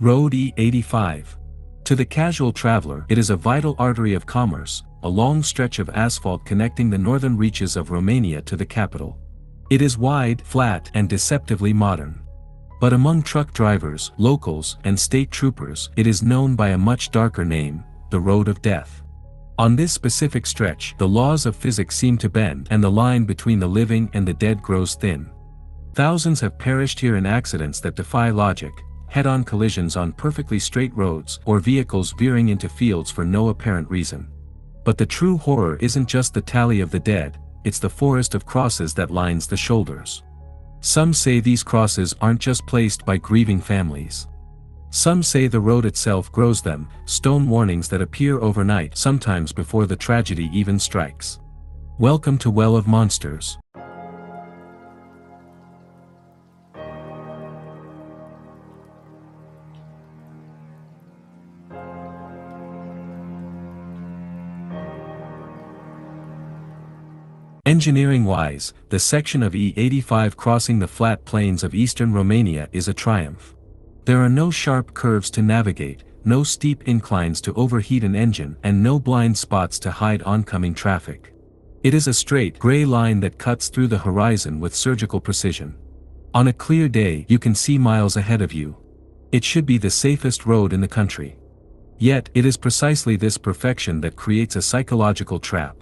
Road E85. To the casual traveler, it is a vital artery of commerce, a long stretch of asphalt connecting the northern reaches of Romania to the capital. It is wide, flat, and deceptively modern. But among truck drivers, locals, and state troopers, it is known by a much darker name, the Road of Death. On this specific stretch, the laws of physics seem to bend and the line between the living and the dead grows thin. Thousands have perished here in accidents that defy logic, head-on collisions on perfectly straight roads or vehicles veering into fields for no apparent reason. But the true horror isn't just the tally of the dead, it's the forest of crosses that lines the shoulders. Some say these crosses aren't just placed by grieving families. Some say the road itself grows them, stone warnings that appear overnight, sometimes before the tragedy even strikes. Welcome to Well of Monsters. Engineering-wise, the section of E85 crossing the flat plains of eastern Romania is a triumph. There are no sharp curves to navigate, no steep inclines to overheat an engine, and no blind spots to hide oncoming traffic. It is a straight, gray line that cuts through the horizon with surgical precision. On a clear day, you can see miles ahead of you. It should be the safest road in the country. Yet, it is precisely this perfection that creates a psychological trap.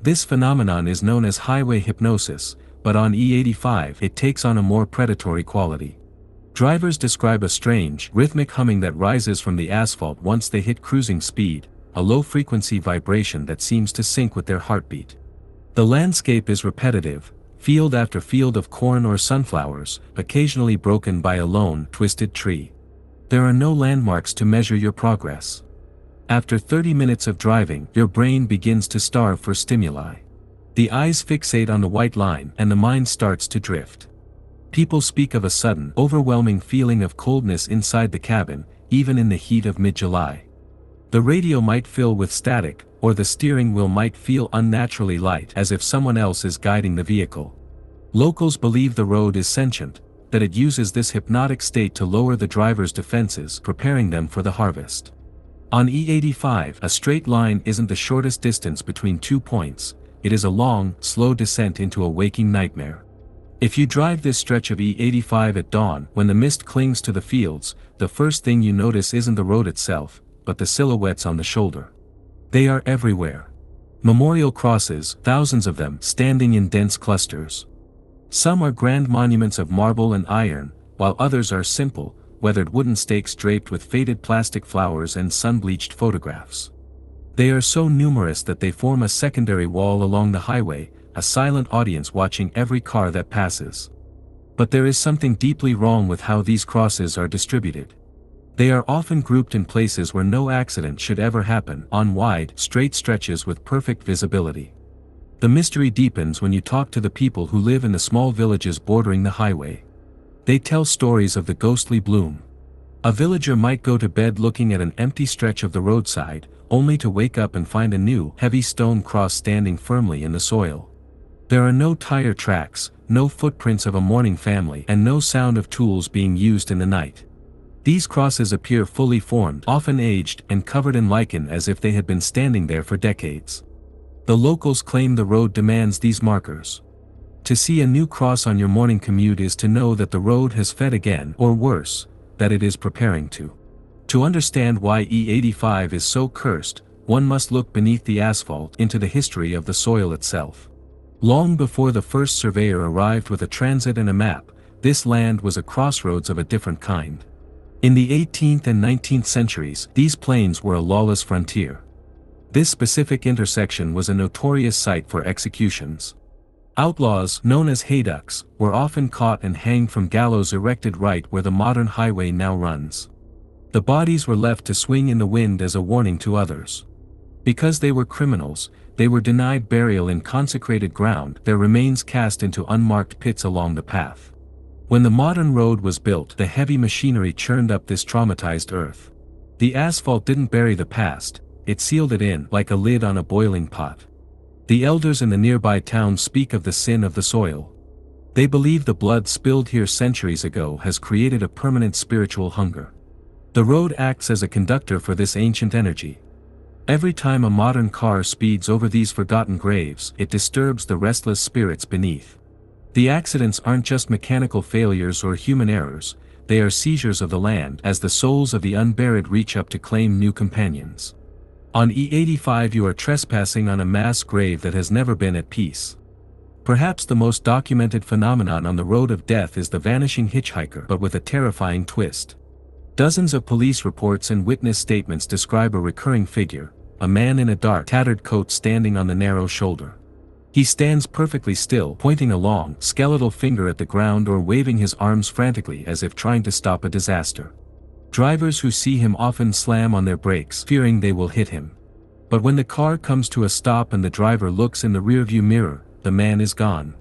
This phenomenon is known as highway hypnosis, but on E85 it takes on a more predatory quality. Drivers describe a strange, rhythmic humming that rises from the asphalt once they hit cruising speed, a low-frequency vibration that seems to sync with their heartbeat. The landscape is repetitive, field after field of corn or sunflowers, occasionally broken by a lone, twisted tree. There are no landmarks to measure your progress. After 30 minutes of driving, your brain begins to starve for stimuli. The eyes fixate on the white line and the mind starts to drift. People speak of a sudden, overwhelming feeling of coldness inside the cabin, even in the heat of mid-July. The radio might fill with static, or the steering wheel might feel unnaturally light as if someone else is guiding the vehicle. Locals believe the road is sentient, that it uses this hypnotic state to lower the driver's defenses, preparing them for the harvest. On E85, a straight line isn't the shortest distance between 2 points, it is a long, slow descent into a waking nightmare. If you drive this stretch of E85 at dawn, when the mist clings to the fields, the first thing you notice isn't the road itself, but the silhouettes on the shoulder. They are everywhere. Memorial crosses, thousands of them, standing in dense clusters. Some are grand monuments of marble and iron, while others are simple, weathered wooden stakes draped with faded plastic flowers and sun-bleached photographs. They are so numerous that they form a secondary wall along the highway, a silent audience watching every car that passes. But there is something deeply wrong with how these crosses are distributed. They are often grouped in places where no accident should ever happen, on wide, straight stretches with perfect visibility. The mystery deepens when you talk to the people who live in the small villages bordering the highway. They tell stories of the ghostly bloom. A villager might go to bed looking at an empty stretch of the roadside, only to wake up and find a new, heavy stone cross standing firmly in the soil. There are no tire tracks, no footprints of a mourning family, and no sound of tools being used in the night. These crosses appear fully formed, often aged, and covered in lichen as if they had been standing there for decades. The locals claim the road demands these markers. To see a new cross on your morning commute is to know that the road has fed again, or worse, that it is preparing to. To understand why E85 is so cursed, one must look beneath the asphalt into the history of the soil itself. Long before the first surveyor arrived with a transit and a map, this land was a crossroads of a different kind. In the 18th and 19th centuries, these plains were a lawless frontier. This specific intersection was a notorious site for executions. Outlaws, known as hayducks, were often caught and hanged from gallows erected right where the modern highway now runs. The bodies were left to swing in the wind as a warning to others. Because they were criminals, they were denied burial in consecrated ground, their remains cast into unmarked pits along the path. When the modern road was built, the heavy machinery churned up this traumatized earth. The asphalt didn't bury the past, it sealed it in, like a lid on a boiling pot. The elders in the nearby town speak of the sin of the soil. They believe the blood spilled here centuries ago has created a permanent spiritual hunger. The road acts as a conductor for this ancient energy. Every time a modern car speeds over these forgotten graves, it disturbs the restless spirits beneath. The accidents aren't just mechanical failures or human errors, they are seizures of the land as the souls of the unburied reach up to claim new companions. On E85 you are trespassing on a mass grave that has never been at peace. Perhaps the most documented phenomenon on the road of death is the vanishing hitchhiker, but with a terrifying twist. Dozens of police reports and witness statements describe a recurring figure, a man in a dark, tattered coat standing on the narrow shoulder. He stands perfectly still, pointing a long, skeletal finger at the ground or waving his arms frantically as if trying to stop a disaster. Drivers who see him often slam on their brakes, fearing they will hit him. But when the car comes to a stop and the driver looks in the rearview mirror, the man is gone.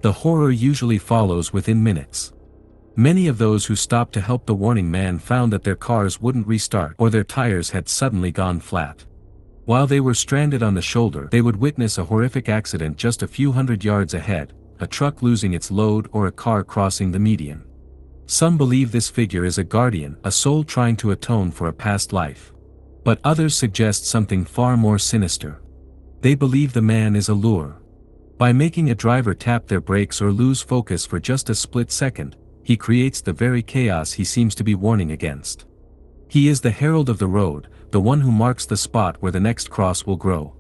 The horror usually follows within minutes. Many of those who stopped to help the warning man found that their cars wouldn't restart or their tires had suddenly gone flat. While they were stranded on the shoulder, they would witness a horrific accident just a few hundred yards ahead, a truck losing its load or a car crossing the median. Some believe this figure is a guardian, a soul trying to atone for a past life. But others suggest something far more sinister. They believe the man is a lure. By making a driver tap their brakes or lose focus for just a split second, he creates the very chaos he seems to be warning against. He is the herald of the road, the one who marks the spot where the next cross will grow.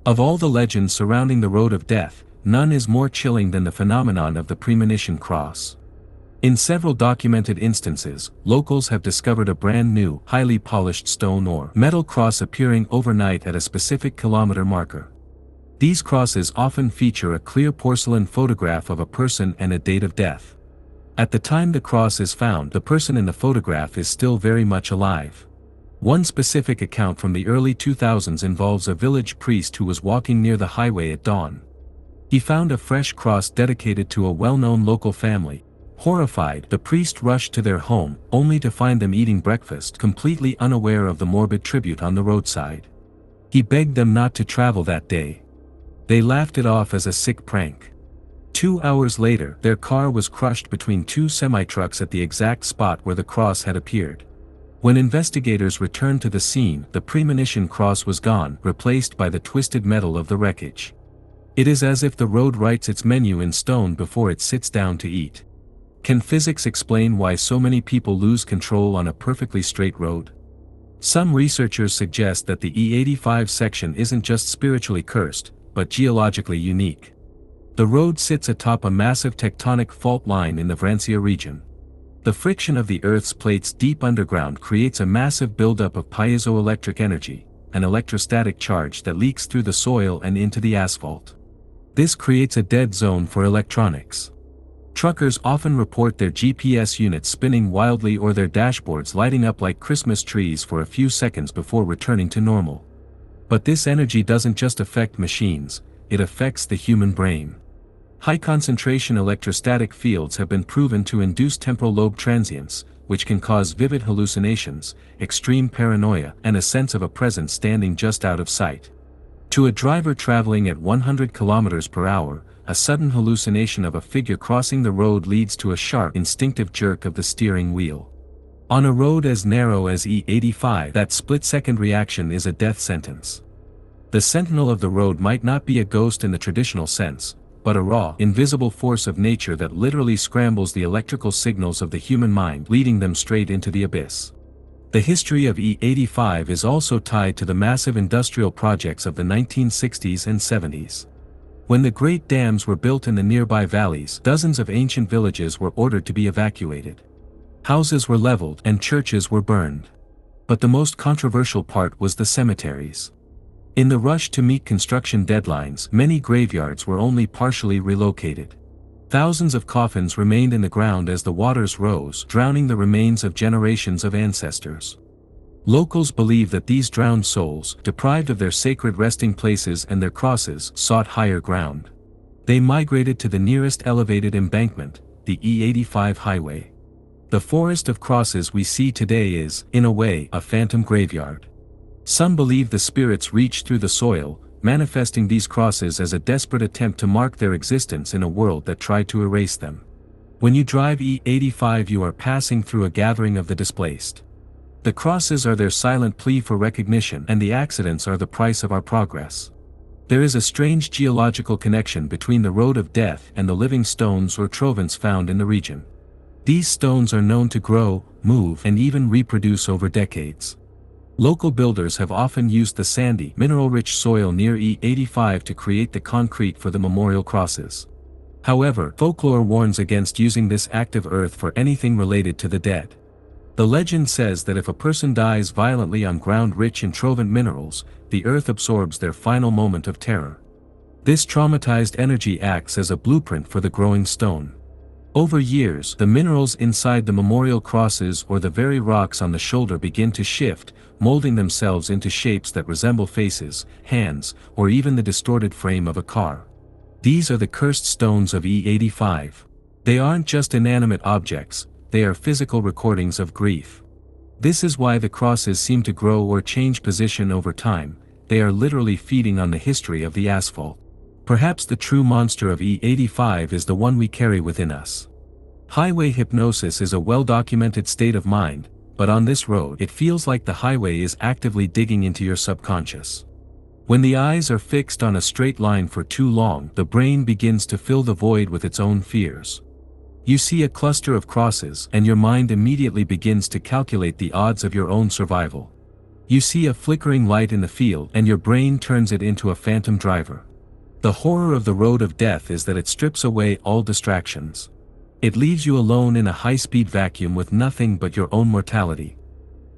Of all the legends surrounding the road of death, none is more chilling than the phenomenon of the premonition cross. In several documented instances, locals have discovered a brand new, highly polished stone or metal cross appearing overnight at a specific kilometer marker. These crosses often feature a clear porcelain photograph of a person and a date of death. At the time the cross is found, the person in the photograph is still very much alive. One specific account from the early 2000s involves a village priest who was walking near the highway at dawn. He found a fresh cross dedicated to a well-known local family. Horrified, the priest rushed to their home, only to find them eating breakfast, completely unaware of the morbid tribute on the roadside. He begged them not to travel that day. They laughed it off as a sick prank. 2 hours later, their car was crushed between two semi-trucks at the exact spot where the cross had appeared. When investigators returned to the scene, the premonition cross was gone, replaced by the twisted metal of the wreckage. It is as if the road writes its menu in stone before it sits down to eat. Can physics explain why so many people lose control on a perfectly straight road? Some researchers suggest that the E85 section isn't just spiritually cursed, but geologically unique. The road sits atop a massive tectonic fault line in the Vrancea region. The friction of the Earth's plates deep underground creates a massive buildup of piezoelectric energy, an electrostatic charge that leaks through the soil and into the asphalt. This creates a dead zone for electronics. Truckers often report their GPS units spinning wildly or their dashboards lighting up like Christmas trees for a few seconds before returning to normal. But this energy doesn't just affect machines, it affects the human brain. High-concentration electrostatic fields have been proven to induce temporal lobe transients, which can cause vivid hallucinations, extreme paranoia, and a sense of a presence standing just out of sight. To a driver traveling at 100 km per hour, a sudden hallucination of a figure crossing the road leads to a sharp, instinctive jerk of the steering wheel. On a road as narrow as E85, that split-second reaction is a death sentence. The sentinel of the road might not be a ghost in the traditional sense, but a raw, invisible force of nature that literally scrambles the electrical signals of the human mind, leading them straight into the abyss. The history of E85 is also tied to the massive industrial projects of the 1960s and 70s. When the great dams were built in the nearby valleys, dozens of ancient villages were ordered to be evacuated. Houses were leveled and churches were burned. But the most controversial part was the cemeteries. In the rush to meet construction deadlines, many graveyards were only partially relocated. Thousands of coffins remained in the ground as the waters rose, drowning the remains of generations of ancestors. Locals believe that these drowned souls, deprived of their sacred resting places and their crosses, sought higher ground. They migrated to the nearest elevated embankment, the E85 highway. The forest of crosses we see today is, in a way, a phantom graveyard. Some believe the spirits reach through the soil, manifesting these crosses as a desperate attempt to mark their existence in a world that tried to erase them. When you drive E85, you are passing through a gathering of the displaced. The crosses are their silent plea for recognition, and the accidents are the price of our progress. There is a strange geological connection between the road of death and the living stones or trovents found in the region. These stones are known to grow, move, and even reproduce over decades. Local builders have often used the sandy, mineral-rich soil near E85 to create the concrete for the memorial crosses. However, folklore warns against using this active earth for anything related to the dead. The legend says that if a person dies violently on ground rich in trovent minerals, the earth absorbs their final moment of terror. This traumatized energy acts as a blueprint for the growing stone. Over years, the minerals inside the memorial crosses or the very rocks on the shoulder begin to shift, molding themselves into shapes that resemble faces, hands, or even the distorted frame of a car. These are the cursed stones of E85. They aren't just inanimate objects, they are physical recordings of grief. This is why the crosses seem to grow or change position over time. They are literally feeding on the history of the asphalt. Perhaps the true monster of E85 is the one we carry within us. Highway hypnosis is a well-documented state of mind, but on this road it feels like the highway is actively digging into your subconscious. When the eyes are fixed on a straight line for too long, the brain begins to fill the void with its own fears. You see a cluster of crosses, and your mind immediately begins to calculate the odds of your own survival. You see a flickering light in the field, and your brain turns it into a phantom driver. The horror of the road of death is that it strips away all distractions. It leaves you alone in a high-speed vacuum with nothing but your own mortality.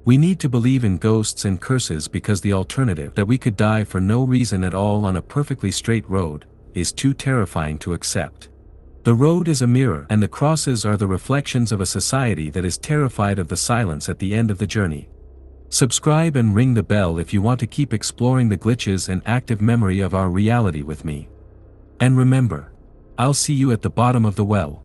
We need to believe in ghosts and curses because the alternative, that we could die for no reason at all on a perfectly straight road, is too terrifying to accept. The road is a mirror, and the crosses are the reflections of a society that is terrified of the silence at the end of the journey. Subscribe and ring the bell if you want to keep exploring the glitches and active memory of our reality with me. And remember, I'll see you at the bottom of the well.